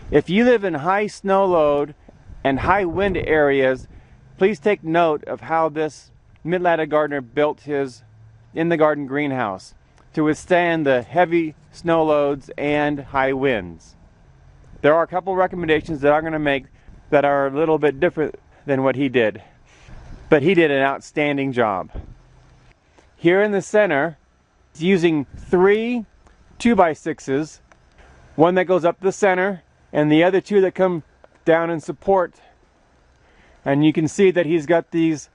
If you live in high snow load and high wind areas, please take note of how this Mittleider gardener built his in-the-garden greenhouse to withstand the heavy snow loads and high winds. There are a couple recommendations that I'm going to make that are a little bit different than what he did, but he did an outstanding job. Here in the center, he's using 3 2x6s, one that goes up the center and the other 2 that come down and support. And you can see that he's got these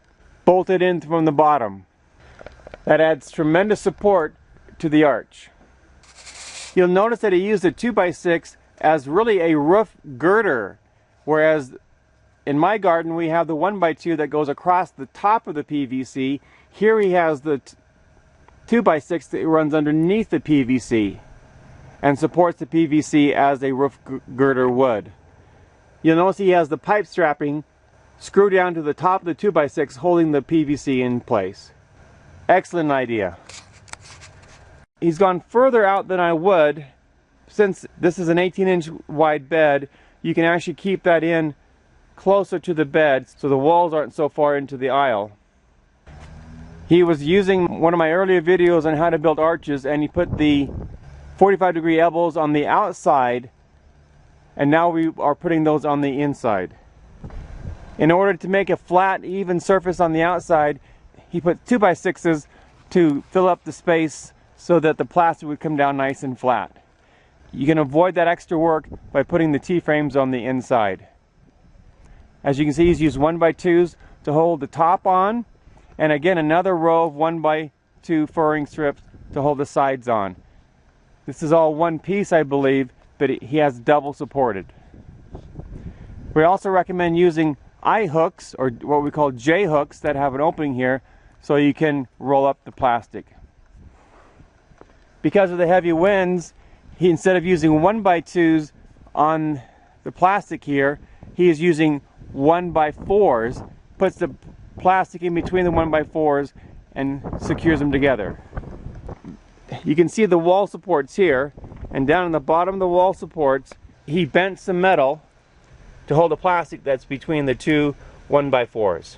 bolted in from the bottom. That adds tremendous support to the arch. You'll notice that he used a 2x6 as really a roof girder, whereas in my garden we have the 1x2 that goes across the top of the PVC. Here he has the 2x6 that runs underneath the PVC and supports the PVC as a roof girder would. You'll notice he has the pipe strapping screwed down to the top of the 2x6 holding the PVC in place. Excellent idea. He's gone further out than I would. Since this is an 18-inch wide bed, you can actually keep that in closer to the bed so the walls aren't so far into the aisle. He was using one of my earlier videos on how to build arches, and he put the 45-degree elbows on the outside, and now we are putting those on the inside. In order to make a flat, even surface on the outside, he put 2x6s to fill up the space so that the plastic would come down nice and flat. You can avoid that extra work by putting the T-frames on the inside. As you can see, he's used 1x2s to hold the top on, and again another row of 1x2 furring strips to hold the sides on. This is all one piece, I believe, but he has double supported. We also recommend using I hooks, or what we call J hooks, that have an opening here so you can roll up the plastic. Because of the heavy winds, instead of using 1x2s on the plastic here, he is using 1x4s, puts the plastic in between the 1x4s and secures them together. You can see the wall supports here, and down in the bottom of the wall supports, he bent some metal to hold the plastic that's between the 2 1x4s.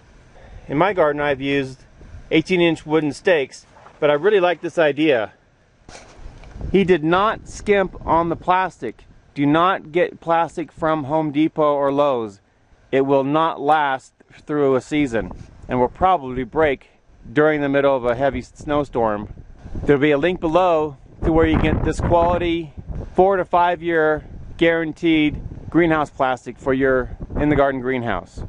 In my garden I've used 18-inch wooden stakes, but I really like this idea. He did not skimp on the plastic. Do not get plastic from Home Depot or Lowe's. It will not last through a season and will probably break during the middle of a heavy snowstorm. There'll be a link below to where you get this quality 4 to 5 year guaranteed greenhouse plastic for your in-the-garden greenhouse.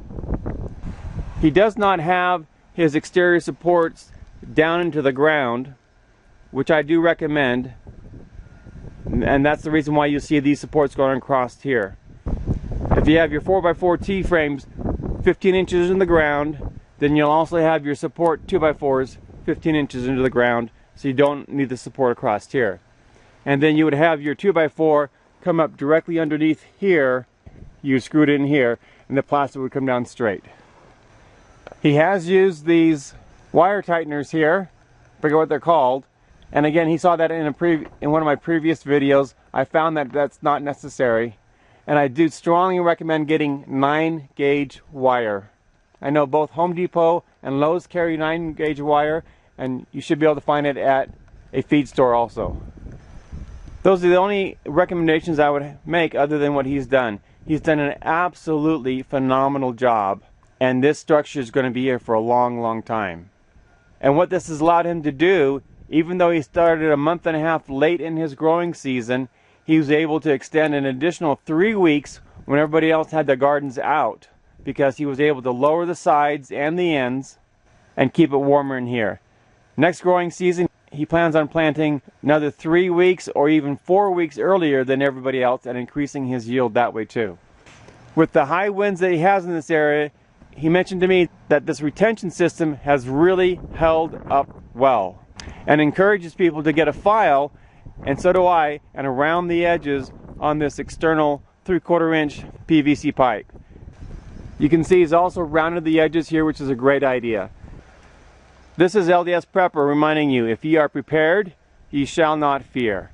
He does not have his exterior supports down into the ground, which I do recommend, and that's the reason why you see these supports going across here. If you have your 4x4 T-frames 15 inches in the ground, then you'll also have your support 2x4s 15 inches into the ground, so you don't need the support across here. And then you would have your 2x4 come up directly underneath here, you screw it in here, and the plastic would come down straight. He has used these wire tighteners here, I forget what they're called, and again he saw that in one of my previous videos. I found that that's not necessary, and I do strongly recommend getting 9-gauge wire. I know both Home Depot and Lowe's carry 9-gauge wire, and you should be able to find it at a feed store also. Those are the only recommendations I would make other than what he's done. He's done an absolutely phenomenal job, and this structure is going to be here for a long, long time. And what this has allowed him to do, even though he started a month and a half late in his growing season, he was able to extend an additional 3 weeks when everybody else had their gardens out, because he was able to lower the sides and the ends and keep it warmer in here. Next growing season, he plans on planting another 3 weeks or even 4 weeks earlier than everybody else and increasing his yield that way too. With the high winds that he has in this area, he mentioned to me that this retention system has really held up well and encourages people to get a file, and so do I, and around the edges on this external 3/4 inch PVC pipe. You can see he's also rounded the edges here, which is a great idea. This is LDS Prepper reminding you, if ye are prepared, ye shall not fear.